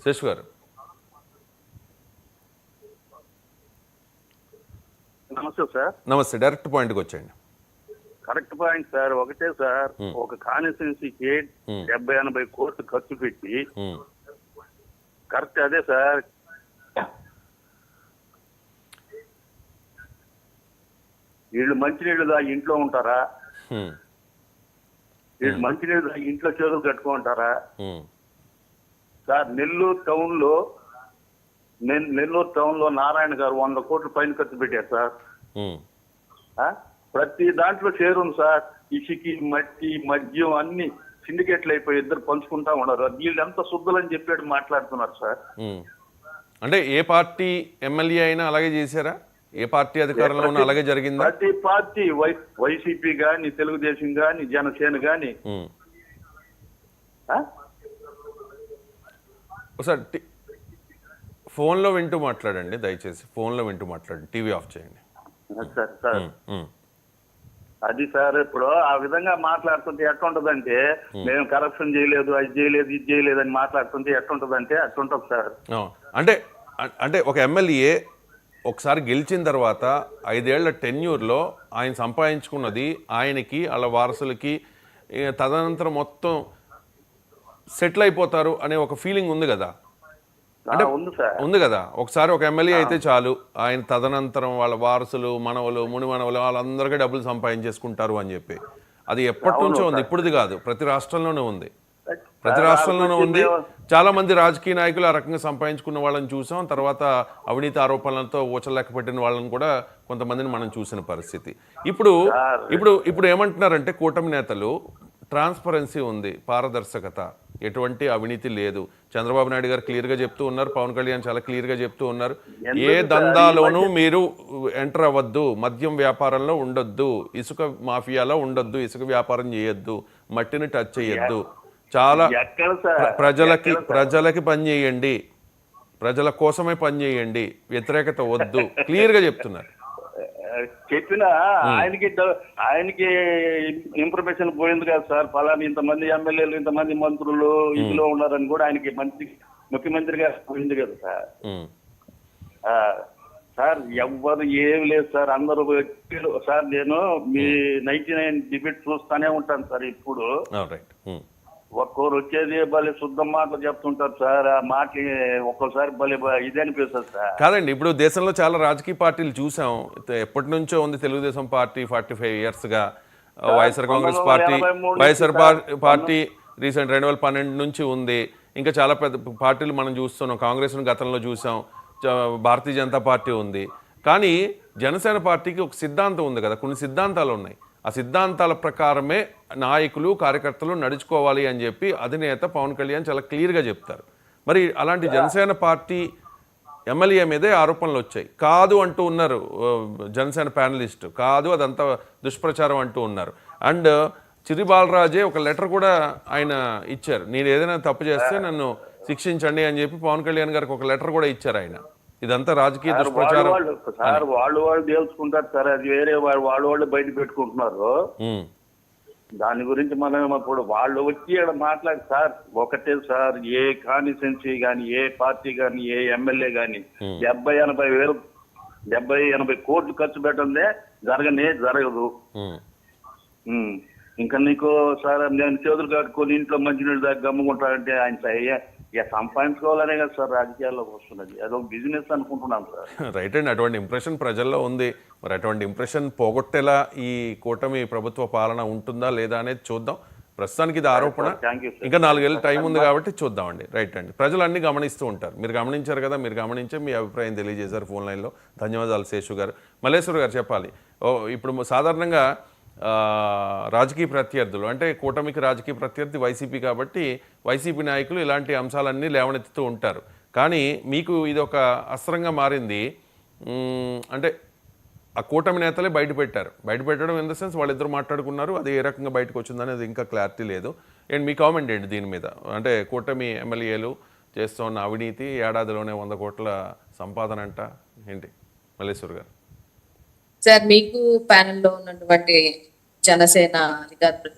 శేషు గారు. నమస్తే సార్. నమస్తే, డైరెక్ట్ పాయింట్కి వచ్చేయండి. Correct point sir. ఒకటే సార్, ఒక కాన్స్టిట్యున్సీకి 70-80 కోట్లు ఖర్చు పెట్టి కరెక్ట్ అదే సార్. వీళ్ళు మంచినీళ్ళు దాగి ఇంట్లో ఉంటారా? వీళ్ళు మంచినీళ్ళు దాగి ఇంట్లో చేతులు కట్టుకుంటారా సార్? నెల్లూరు టౌన్ లో నారాయణ గారు 100 కోట్ల పైన ఖర్చు పెట్టారు సార్. ప్రతి దాంట్లో షేర్ ఉంది సార్. ఇసుకి, మట్టి, మద్యం అన్ని సిండికేట్లు అయిపోయి ఇద్దరు పంచుకుంటా ఉన్నారు. వీళ్ళు ఎంత శుద్ధులని చెప్పాడు మాట్లాడుతున్నారు సార్. అంటే ఏ పార్టీ ఎమ్మెల్యే అయినా అలాగే చేశారా? ఏ పార్టీ అధికారంలో ఉన్నా అలాగే జరిగిందా? ప్రతి పార్టీ, వైసీపీ గాని, తెలుగుదేశం గాని, జనసేన గాని. ఒకసారి ఫోన్లో వింటూ మాట్లాడండి, దయచేసి ఫోన్లో వింటూ మాట్లాడండి, టీవీ ఆఫ్ చేయండి. సార్ అది సార్, ఇప్పుడు ఆ విధంగా మాట్లాడుతుంటే ఎట్లుంటదంటే, మేము కరప్షన్ చేయలేదు, అది చేయలేదు, ఇది చేయలేదు అని మాట్లాడుతుంటే ఎట్లుంటదంటే అట్లుంటది సార్. అంటే ఒక ఎమ్మెల్యే ఒకసారి గెలిచిన తర్వాత 5 ఏళ్ల టెన్యూర్లో ఆయన సంపాదించుకున్నది ఆయనకి, వాళ్ళ వారసులకి, తదనంతరం మొత్తం సెటిల్ అయిపోతారు అనే ఒక ఫీలింగ్ ఉంది కదా. అంటే ఉంది కదా. ఒకసారి ఒక ఎమ్మెల్యే అయితే చాలు, ఆయన తదనంతరం వాళ్ళ వారసులు, మనవలు, మునిమనవలు వాళ్ళందరికీ డబ్బులు సంపాదించేసుకుంటారు అని చెప్పి. అది ఎప్పటి నుంచో ఉంది, ఇప్పుడుది కాదు. ప్రతి రాష్ట్రంలోనే ఉంది. చాలా మంది రాజకీయ నాయకులు ఆ రకంగా సంపాదించుకున్న వాళ్ళని చూసాం. తర్వాత అవినీతి ఆరోపణలతో ఊచలెక్క పెట్టిన వాళ్ళని కూడా కొంతమందిని మనం చూసిన పరిస్థితి. ఇప్పుడు ఏమంటున్నారంటే కూటమి నేతలు, ట్రాన్స్పరెన్సీ ఉంది, పారదర్శకత, ఎటువంటి అవినీతి లేదు. చంద్రబాబు నాయుడు గారు క్లియర్గా చెప్తూ ఉన్నారు, పవన్ కళ్యాణ్ చాలా క్లియర్గా చెప్తూ ఉన్నారు, ఏ దందాలోనూ మీరు ఎంటర్ అవ్వద్దు, మద్యం వ్యాపారంలో ఉండొద్దు, ఇసుక మాఫియాలో ఉండొద్దు, ఇసుక వ్యాపారం చేయొద్దు, మట్టిని టచ్ చేయొద్దు, చాలా ప్రజలకి పనిచేయండి, ప్రజల కోసమే పనిచేయండి, వ్యతిరేకత వద్దు, క్లియర్గా చెప్తున్నారు. చెప్పినా ఆయనకి ఇన్ఫర్మేషన్ పోయింది కదా సార్. ఫలాని ఇంతమంది ఎమ్మెల్యేలు, ఇంతమంది మంత్రులు ఇందులో ఉన్నారని కూడా ఆయనకి ముఖ్యమంత్రిగా పోయింది కదా సార్. సార్ ఎవ్వరు ఏమి లేదు సార్, అందరూ సార్. నేను మీ 99 డిబేట్ చూస్తానే ఉంటాను సార్. ఇప్పుడు ఒక్కొరు వచ్చేది భలే శుద్ధ మాటలు చెప్తుంటారు సార్. ఆ మాటలు ఒక్కోసారి భలే ఇది అనిపిస్తుంది సార్. కాదండి, ఇప్పుడు దేశంలో చాలా రాజకీయ పార్టీలు చూసాం. ఎప్పటి నుంచో ఉంది తెలుగుదేశం పార్టీ, 45 yearsగా. YSR Congress party, YSR party recent 2012 నుంచి ఉంది. ఇంకా చాలా పెద్ద పార్టీలు మనం చూస్తున్నాం. కాంగ్రెస్ను గతంలో చూసాం, భారతీయ జనతా పార్టీ ఉంది. కానీ జనసేన పార్టీకి ఒక సిద్ధాంతం ఉంది కదా, కొన్ని సిద్ధాంతాలు ఉన్నాయి. ఆ సిద్ధాంతాల ప్రకారమే నాయకులు, కార్యకర్తలు నడుచుకోవాలి అని చెప్పి అధినేత పవన్ కళ్యాణ్ చాలా క్లియర్గా చెప్తారు. మరి అలాంటి జనసేన పార్టీ ఎమ్మెల్యే మీదే ఆరోపణలు వచ్చాయి. కాదు అంటూ ఉన్నారు జనసేన ప్యానలిస్ట్, కాదు అదంతా దుష్ప్రచారం అంటూ ఉన్నారు. అండ్ చిరి బాలరాజే ఒక లెటర్ కూడా ఆయన ఇచ్చారు, నేను ఏదైనా తప్పు చేస్తే నన్ను శిక్షించండి అని చెప్పి పవన్ కళ్యాణ్ గారికి ఒక లెటర్ కూడా ఇచ్చారు ఆయన. ఇదంతా రాజకీయ దుష్ప్రచారం సార్. వాళ్ళు తెలుసుకుంటారు సార్, అది వేరే వాళ్ళు బయట పెట్టుకుంటున్నారు. దాని గురించి మనం ఇప్పుడు వాళ్ళు వచ్చి ఇక్కడ మాట్లాడి సార్, ఒకటే సార్, ఏ కాన్స్టిట్యున్సీ కానీ, ఏ పార్టీ కానీ, ఏ ఎమ్మెల్యే కానీ 70-80 కోట్లు ఖర్చు పెట్టందే జరగదు. ఇంకా నీకు సార్ నేను చేతులు కట్టుకొని ఇంట్లో మంచినీళ్ళు దాకా గమ్ముకుంటానంటే ఆయన సంపాదించుకోవాలనే కదా సార్ రాజకీయాల్లోకి వస్తున్నది. అదొక బిజినెస్ అనుకుంటున్నాం సార్. రైట్ అండి, అటువంటి ఇంప్రెషన్ ప్రజల్లో ఉంది. మరి అటువంటి ఇంప్రెషన్ పోగొట్టేలా ఈ కూటమి ప్రభుత్వ పాలన ఉంటుందా లేదా అనేది చూద్దాం. ప్రస్తుతానికి ఇది ఆరోపణ, ఇంకా 4 ఏళ్ళ టైం ఉంది కాబట్టి చూద్దామండి. రైట్ అండి, ప్రజలు అన్ని గమనిస్తూ ఉంటారు. మీరు గమనించారు కదా, మీరు గమనించే మీ అభిప్రాయం తెలియజేశారు ఫోన్ లైన్లో. ధన్యవాదాలు శేషు గారు. మల్లేశ్వర్ గారు చెప్పాలి. ఇప్పుడు సాధారణంగా రాజకీయ ప్రత్యర్థులు అంటే కూటమికి రాజకీయ ప్రత్యర్థి వైసీపీ కాబట్టి వైసీపీ నాయకులు ఇలాంటి అంశాలన్నీ లేవనెత్తుతూ ఉంటారు. కానీ మీకు ఇది ఒక అస్త్రంగా మారింది. అంటే ఆ కూటమి నేతలే బయటపెట్టడం ఇన్ ద సెన్స్ వాళ్ళిద్దరు మాట్లాడుకున్నారు, అది ఏ రకంగా బయటకు వచ్చిందనేది ఇంకా క్లారిటీ లేదు. అండ్ మీ కామెంట్ ఏంటి దీని మీద? అంటే కూటమి ఎమ్మెల్యేలు చేస్తున్న అవినీతి, ఏడాదిలోనే 100 కోట్ల సంపాదన అంట, ఏంటి మల్లేశ్వర్ గారు? సార్, మీకు ప్యానెల్లో ఉన్నటువంటి జనసేన అధికార